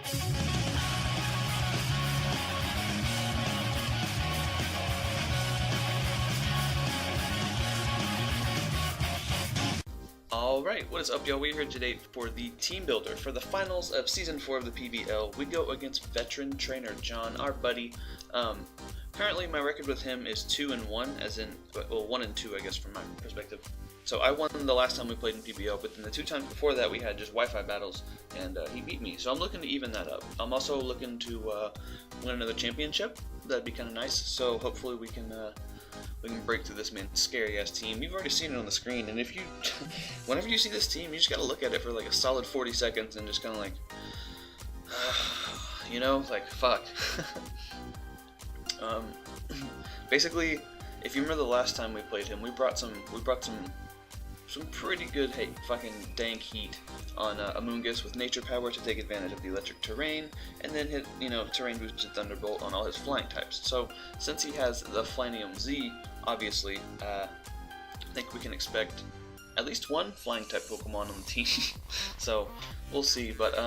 Alright, what is up y'all? We're here today for the Team Builder. For the finals of Season 4 of the PBL, we go against veteran trainer John, our buddy. Currently my record with him is 2-1, as in, well, 1-2 I guess from my perspective. So I won the last time we played in PBL, but then the 2 times before that we had just Wi-Fi battles, and he beat me. So I'm looking to even that up. I'm also looking to win another championship. That'd be kind of nice, so hopefully we can break through this man's scary ass team. You've already seen it on the screen, and if you, whenever you see this team, you just gotta look at it for like a solid 40 seconds and just kind of like, you know, like fuck. Basically, if you remember the last time we played him, we brought some pretty good, fucking dank heat on Mimikyus with nature power to take advantage of the electric terrain, and then hit, you know, terrain boosted thunderbolt on all his flying types. So since he has the Flanium Z, obviously, I think we can expect at least one flying type Pokemon on the team. So we'll see, but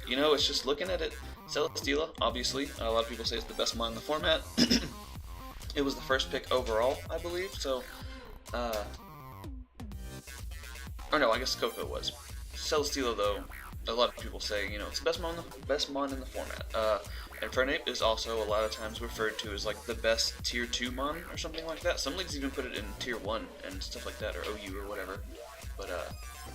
you know, it's just looking at it. Celesteela, obviously, a lot of people say it's the best mon in the format. It was the first pick overall, I believe. So, or no, I guess Koko was. Celesteela, though, a lot of people say, you know, it's the best mon in the format. And Fernape is also a lot of times referred to as like the best tier 2 mon or something like that. Some leagues even put it in tier 1 and stuff like that, or OU or whatever. But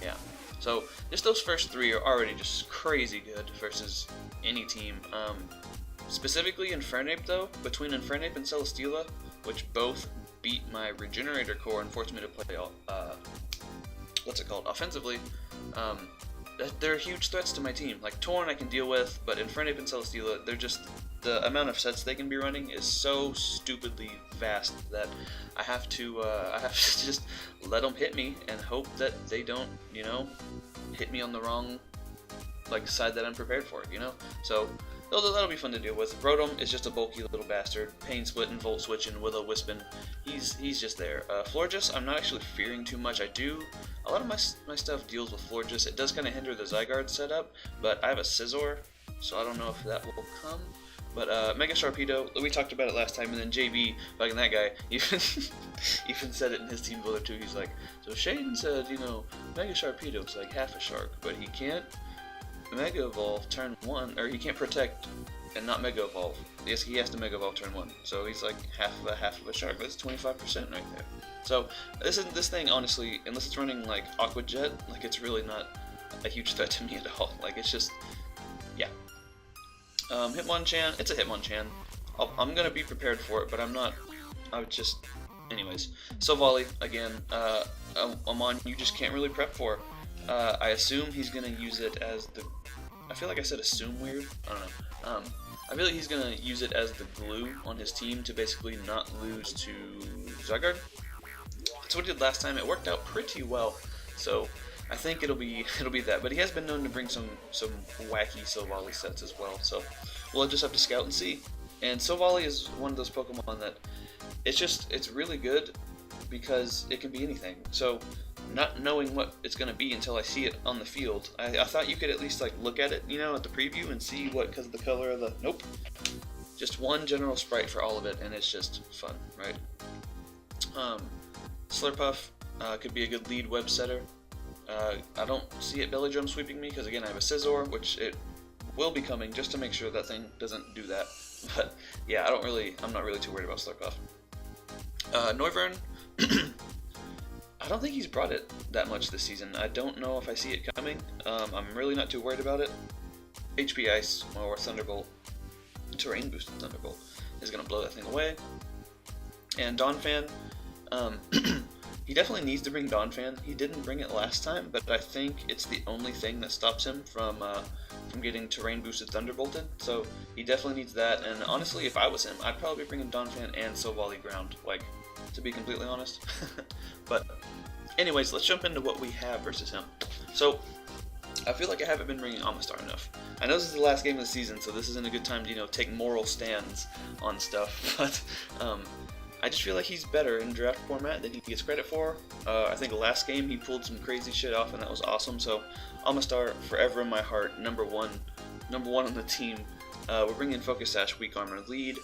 yeah. So just those first 3 are already just crazy good versus any team. Specifically Infernape though, between Infernape and Celesteela, which both beat my Regenerator core and forced me to play what's it called, offensively, they're huge threats to my team. Like Torn I can deal with, but Infernape and Celesteela, they're just, the amount of sets they can be running is so stupidly vast that I have to just let them hit me and hope that they don't, you know, hit me on the wrong like side that I'm prepared for, you know. So that'll be fun to deal with. Rotom is just a bulky little bastard. Pain Split and Volt Switch and Willow Wispin. He's just there. Florges, I'm not actually fearing too much. A lot of my stuff deals with Florges. It does kind of hinder the Zygarde setup, but I have a Scizor, so I don't know if that will come. But Mega Sharpedo, we talked about it last time, and then JB, fucking that guy, even said it in his Team Builder too. He's like, so Shane said, you know, Mega Sharpedo's like half a shark, but he can't Mega Evolve turn 1, or he can't protect and not Mega Evolve. Yes, he has to Mega Evolve turn 1, so he's like half of a shark. That's 25% right there. So this thing, honestly, unless it's running like Aqua Jet, like it's really not a huge threat to me at all. Like it's just, yeah. Hitmonchan, it's a Hitmonchan. I'm gonna be prepared for it, but I'm not. I would just, anyways. Silvally again, a mon you just can't really prep for. I assume he's gonna use it as the. I feel like I said assume weird. I don't know. I feel like he's gonna use it as the glue on his team to basically not lose to Zygarde. That's what he did last time. It worked out pretty well. So I think it'll be that. But he has been known to bring some wacky Silvally sets as well. So we'll just have to scout and see. And Silvally is one of those Pokemon that it's really good because it can be anything. So not knowing what it's going to be until I see it on the field, I thought you could at least like look at it, you know, at the preview and see what, because of the color of the, nope, just one general sprite for all of it, and it's just fun, right? Slurpuff could be a good lead web setter. I don't see it belly drum sweeping me because again I have a Scizor, which it will be coming just to make sure that thing doesn't do that. But yeah, I'm not really too worried about Slurpuff. Noivern, I don't think he's brought it that much this season. I don't know if I see it coming. I'm really not too worried about it. HP Ice or Thunderbolt, Terrain Boosted Thunderbolt, is going to blow that thing away. And Donphan, he definitely needs to bring Donphan. He didn't bring it last time, but I think it's the only thing that stops him from getting Terrain Boosted Thunderbolted. So he definitely needs that. And honestly, if I was him, I'd probably be bringing Donphan and Silvally Ground, like, to be completely honest. But anyways, let's jump into what we have versus him. So I feel like I haven't been bringing Amistar enough. I know this is the last game of the season, so this isn't a good time to, you know, take moral stands on stuff, but I just feel like he's better in draft format than he gets credit for. I think last game he pulled some crazy shit off, and that was awesome. So Amistar, forever in my heart, #1 number 1 on the team. We're bringing Focus Sash, Weak Armor lead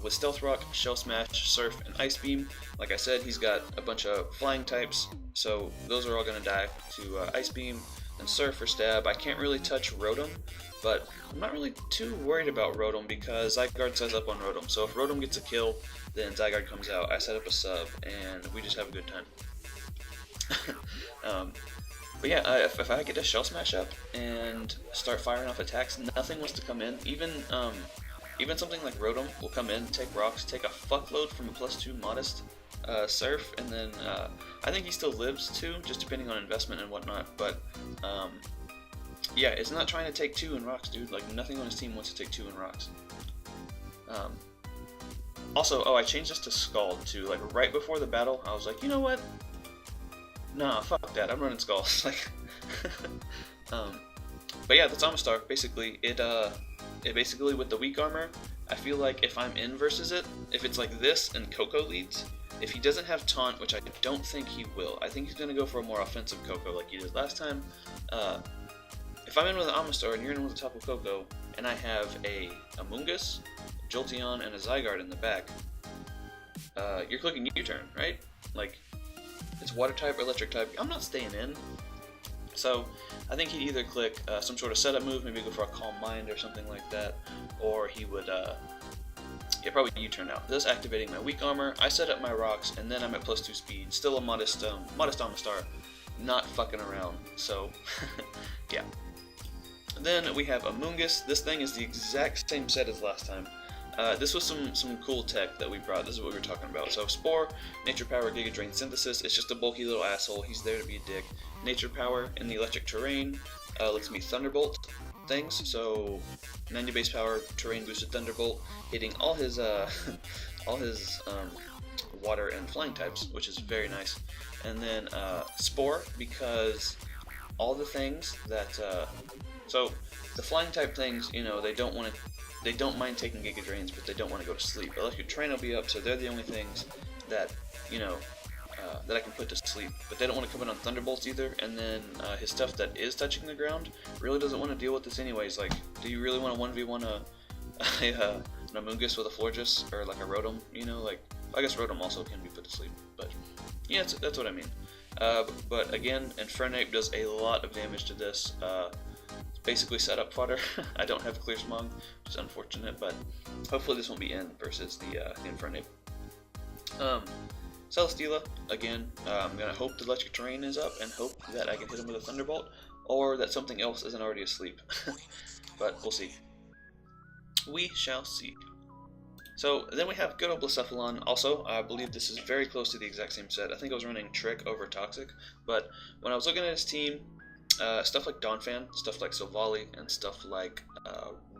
with Stealth Rock, Shell Smash, Surf, and Ice Beam. Like I said, he's got a bunch of flying types, so those are all going to die to Ice Beam and Surf or Stab. I can't really touch Rotom, but I'm not really too worried about Rotom because Zygarde sets up on Rotom. So if Rotom gets a kill, then Zygarde comes out, I set up a sub, and we just have a good time. But yeah, if I get a Shell Smash up and start firing off attacks, nothing wants to come in. Even something like Rotom will come in, take rocks, take a fuckload from a +2 modest Surf, and then I think he still lives too, just depending on investment and whatnot. But yeah, it's not trying to take 2 in rocks, dude. Like, nothing on his team wants to take 2 in rocks. Also, I changed this to Scald too. Like, right before the battle, I was like, you know what? Nah, fuck that. I'm running Scald. Like, but yeah, that's Amistar. Basically, it basically with the weak armor, I feel like if I'm in versus it, if it's like this and Koko leads, if he doesn't have taunt, which I don't think he will, I think he's gonna go for a more offensive Koko like he did last time. If I'm in with an Amistar and you're in with a Tapu Koko, and I have a Mimikyus, Jolteon, and a Zygarde in the back, you're clicking U-turn, right? Like, it's water type or electric type. I'm not staying in. So I think he'd either click some sort of setup move, maybe go for a Calm Mind or something like that, or he would probably U-turn out. This activating my weak armor, I set up my rocks, and then I'm at +2 speed. Still a modest Amistar, not fucking around. So yeah. Then we have a Mimikyus. This thing is the exact same set as last time. This was some cool tech that we brought. This is what we were talking about. So Spore, Nature Power, Giga Drain Synthesis. It's just a bulky little asshole. He's there to be a dick. Nature Power in the electric terrain lets me Thunderbolt things. So 90 base power, terrain boosted Thunderbolt, hitting all his water and flying types, which is very nice. And then Spore, because all the things that so the flying type things, you know, they don't mind taking Giga Drains, but they don't want to go to sleep. Electric Terrain will be up, so they're the only things that, you know, that I can put to sleep. But they don't want to come in on Thunderbolts either, and then his stuff that is touching the ground really doesn't want to deal with this anyways. Like, do you really want to 1v1 an Amoonguss with a Florges, or like a Rotom, you know? Like, I guess Rotom also can be put to sleep, but yeah, that's what I mean. But again, Infernape does a lot of damage to this. Basically setup fodder. I don't have Clear Smog, which is unfortunate, but hopefully this won't be in versus the Infernape. Celesteela, again, I'm going to hope the Electric Terrain is up and hope that I can hit him with a Thunderbolt, or that something else isn't already asleep. But we'll see. We shall see. So then we have good old Blacephalon. Also, I believe this is very close to the exact same set. I think I was running Trick over Toxic, but when I was looking at his team, stuff like Donphan, stuff like Silvally, and stuff like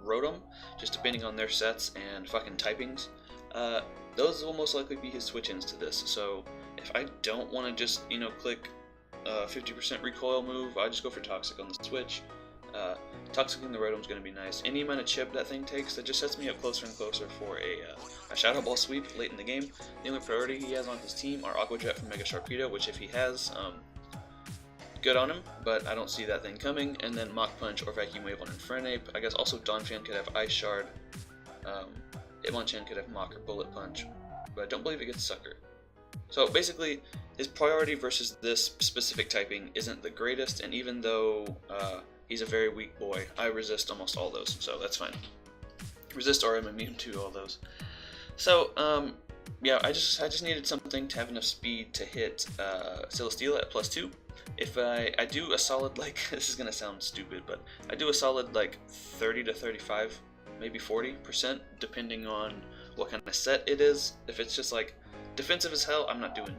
Rotom, just depending on their sets and fucking typings, those will most likely be his switch-ins to this. So if I don't want to just, you know, click 50% recoil move, I just go for Toxic on the switch. Toxicing the Rotom is going to be nice. Any amount of chip that thing takes, that just sets me up closer and closer for a Shadow Ball sweep late in the game. The only priority he has on his team are Aqua Jet from Mega Sharpedo, which if he has, good on him, but I don't see that thing coming. And then Mach Punch or Vacuum Wave on Infernape. I guess also Donphan could have Ice Shard. Hitmonchan could have Mach or Bullet Punch, but I don't believe it gets Sucker. So basically, his priority versus this specific typing isn't the greatest, and even though he's a very weak boy, I resist almost all those, so that's fine. Resist or I'm immune to all those. So, yeah, I just needed something to have enough speed to hit Celesteela at +2. If I do a solid, like, this is gonna sound stupid, but I do a solid like 30 to 35, maybe 40%, depending on what kind of set it is. If it's just like defensive as hell, I'm not doing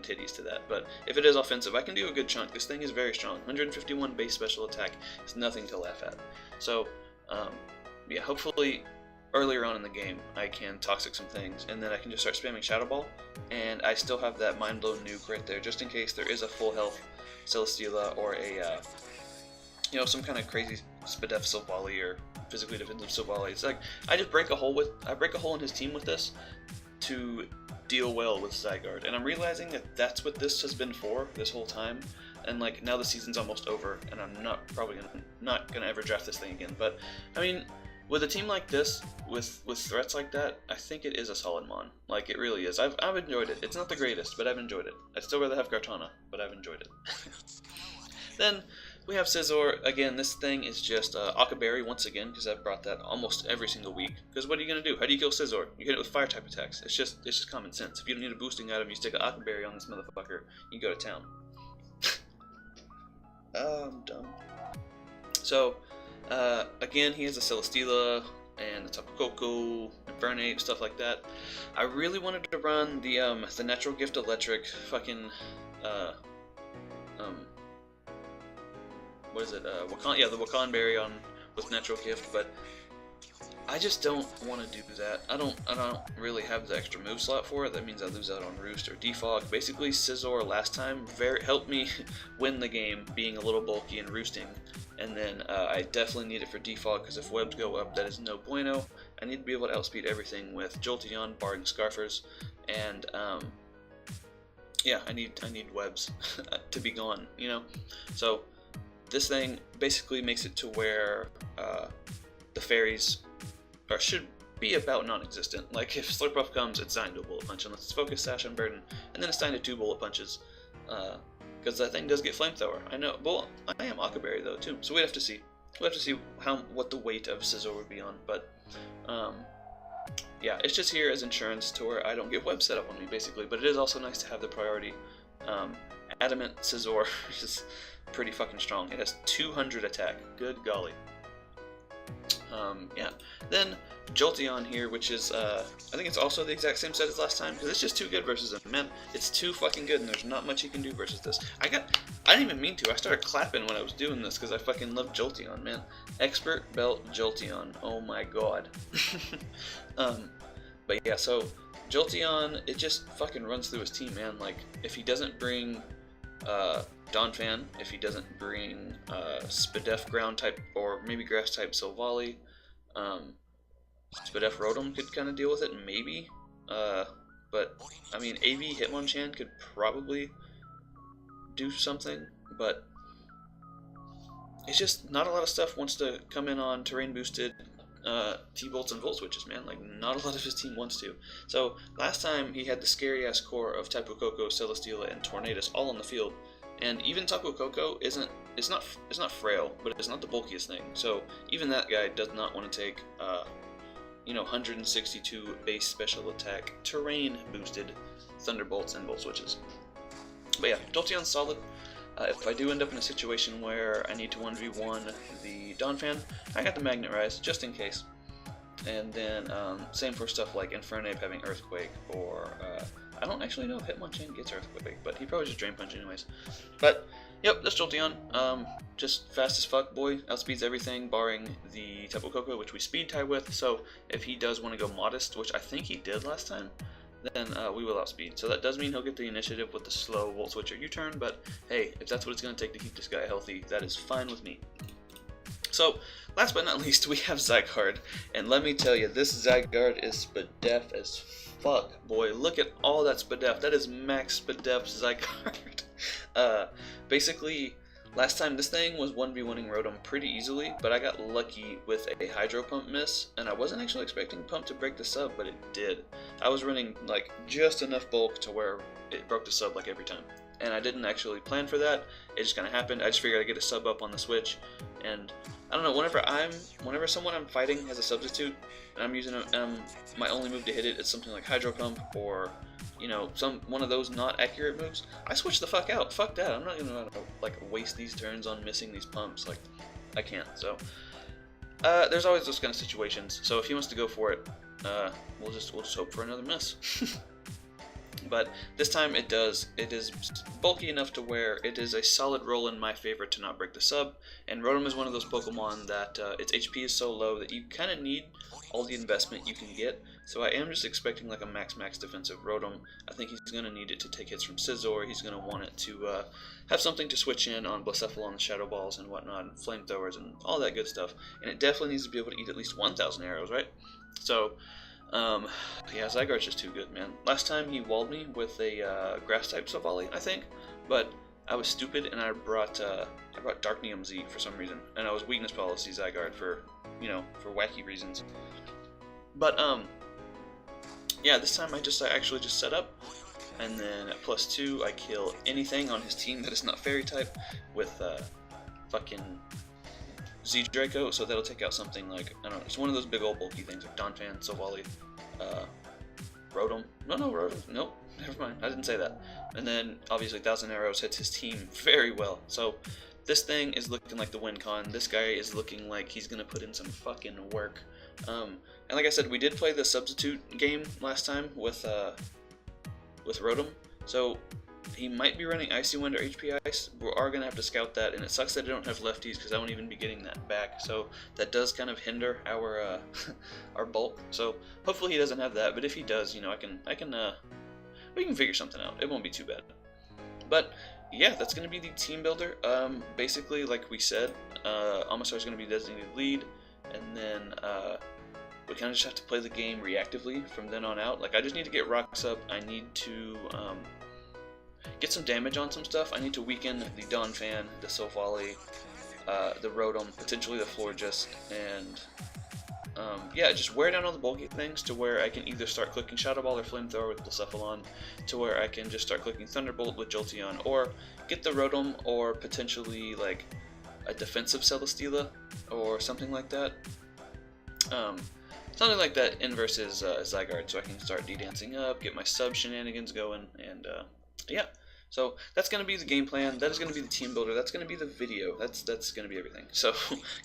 titties to that. But if it is offensive, I can do a good chunk. This thing is very strong. 151 base special attack is nothing to laugh at. So, yeah, hopefully earlier on in the game I can Toxic some things, and then I can just start spamming Shadow Ball, and I still have that Mind Blow nuke right there, just in case there is a full health Celesteela or a, you know, some kind of crazy Spadef Silvally or physically defensive Silvally. It's like I break a hole in his team with this to deal well with Zygarde, and I'm realizing that that's what this has been for this whole time. and like now the season's almost over, and I'm not gonna ever draft this thing again. But I mean, with a team like this, with threats like that, I think it is a solid mon. Like it really is. I've enjoyed it. It's not the greatest, but I've enjoyed it. I'd still rather have Gartana, but I've enjoyed it. Then we have Scizor. Again, this thing is just Akaberry once again, because I've brought that almost every single week. Because what are you gonna do? How do you kill Scizor? You hit it with fire type attacks. It's just common sense. If you don't need a boosting item, you stick an Akaberry on this motherfucker, you go to town. I'm dumb. So, again, he has a Celesteela and a Tapu Koko, Infernape, stuff like that. I really wanted to run the Natural Gift Electric fucking what is it? Wakan, yeah, the Wakanberry on with Natural Gift, but I just don't want to do that. I don't really have the extra move slot for it. That means I lose out on Roost or Defog. Basically, Scizor last time helped me win the game, being a little bulky and roosting. And then I definitely need it for Defog, because if webs go up, that is no bueno. I need to be able to outspeed everything with Jolteon, barring Scarfers, and yeah, I need webs to be gone, you know. So this thing basically makes it to where the fairies should be about non-existent. Like if Slurpuff comes, it's dying to a bullet punch unless it's Focus Sash on Burden, and then it's dying to 2 bullet punches. Because that thing does get Flamethrower. I know. Well, I am Akaberry though too, so we'd have to see. We'll have to see what the weight of Scizor would be on. But yeah, it's just here as insurance to where I don't get web set up on me basically. But it is also nice to have the priority. Adamant Scizor is pretty fucking strong. It has 200 attack. Good golly. Yeah. Then Jolteon here, which is I think it's also the exact same set as last time, because it's just too good versus him. Man, it's too fucking good, and there's not much he can do versus this. I didn't even mean to. I started clapping when I was doing this because I fucking love Jolteon, man. Expert Belt Jolteon. Oh my god. But yeah, so Jolteon, it just fucking runs through his team, man. Like if he doesn't bring Donphan, if he doesn't bring Spadef ground type or maybe grass type Silvally, Spadef Rotom could kind of deal with it, maybe. But I mean, AV Hitmonchan could probably do something, but it's just not a lot of stuff wants to come in on terrain boosted T-Bolts and Volt Switches, man. Like, not a lot of his team wants to. So, last time he had the scary-ass core of Tapu Koko, Celesteela, and Tornadus all on the field. And even Tapu Koko it's not frail, but it's not the bulkiest thing. So, even that guy does not want to take, 162 base special attack, terrain boosted Thunderbolts and Volt Switches. But yeah, Jolteon's solid. If I do end up in a situation where I need to 1v1 the Donphan, I got the Magnet Rise, just in case. And then, same for stuff like Infernape having Earthquake, or, I don't actually know if Hitmonchan gets Earthquake, but he probably just Drain Punch anyways. But, yep, that's Jolteon. Just fast as fuck, boy. Outspeeds everything, barring the Tapu Koko, which we speed tie with. So, if he does want to go Modest, which I think he did last time, then we will outspeed. So that does mean he'll get the initiative with the slow Volt Switch or U-turn, but hey, if that's what it's going to take to keep this guy healthy, that is fine with me. So, last but not least, we have Zygarde, and let me tell you, this Zygarde is Spadef as fuck, boy. Look at all that Spadef. That is max Spadef Zygarde. Basically, last time this thing was 1v1ing Rotom pretty easily, but I got lucky with a Hydro Pump miss, and I wasn't actually expecting Pump to break the sub, but it did. I was running like just enough bulk to where it broke the sub like every time. And I didn't actually plan for that, it just kind of happened. I just figured I'd get a sub up on the Switch, and I don't know, whenever someone I'm fighting has a substitute, and I'm using my only move to hit it is something like Hydro Pump, or one of those not accurate moves, I switch the fuck out. Fuck that. I'm not gonna like waste these turns on missing these pumps. Like, I can't. So there's always those kind of situations. So if he wants to go for it, we'll just hope for another miss. But this time it is bulky enough to where it is a solid roll in my favor to not break the sub. And Rotom is one of those Pokemon that its HP is so low that you kind of need all the investment you can get. So I am just expecting like a max defensive Rotom. I think he's going to need it to take hits from Scizor. He's going to want it to have something to switch in on Blacephalon, Shadow Balls, and whatnot, and Flamethrowers, and all that good stuff. And it definitely needs to be able to eat at least 1,000 arrows, right? So, yeah, Zygarde's just too good, man. Last time he walled me with a Grass-type Silvally, I think, but I was stupid and I brought Darknium Z for some reason, and I was weakness policy Zygarde for, you know, for wacky reasons. But yeah, this time I actually just set up, and then at +2 I kill anything on his team that is not fairy type with fucking Z Draco, so that'll take out something like, I don't know, it's one of those big old bulky things like Donphan, Silvally, Rotom. Rotom. Nope, never mind. I didn't say that. And then obviously 1,000 Arrows hits his team very well. So this thing is looking like the win con. This guy is looking like he's gonna put in some fucking work. And like I said, we did play the substitute game last time with Rotom. So he might be running Icy Wind or HP Ice. We are going to have to scout that, and it sucks that I don't have lefties because I won't even be getting that back. So that does kind of hinder our our bulk. So hopefully he doesn't have that, but if he does, you know, we can figure something out. It won't be too bad. But yeah, that's going to be the team builder. Basically, like we said, Amistar is going to be designated lead, and then we kind of just have to play the game reactively from then on out. Like, I just need to get rocks up. I need to get some damage on some stuff. I need to weaken the Donphan, the Silvally, the Rotom, potentially the Florges, and yeah, just wear down all the bulky things to where I can either start clicking Shadow Ball or Flamethrower with Blacephalon, to where I can just start clicking Thunderbolt with Jolteon, or get the Rotom, or potentially like a defensive Celesteela or something like that. Something like that in versus Zygarde, so I can start D-dancing up, get my sub shenanigans going, and yeah. So that's going to be the game plan, that is going to be the team builder, that's going to be the video, that's going to be everything. So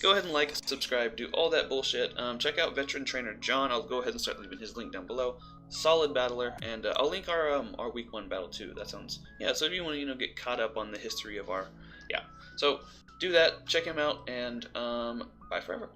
go ahead and like, subscribe, do all that bullshit. Check out Veteran Trainer John, I'll go ahead and start leaving his link down below. Solid battler, and I'll link our week 1 battle too. That sounds, yeah, so if you want to, you know, get caught up on the history of our, yeah. So do that, check him out, and bye forever.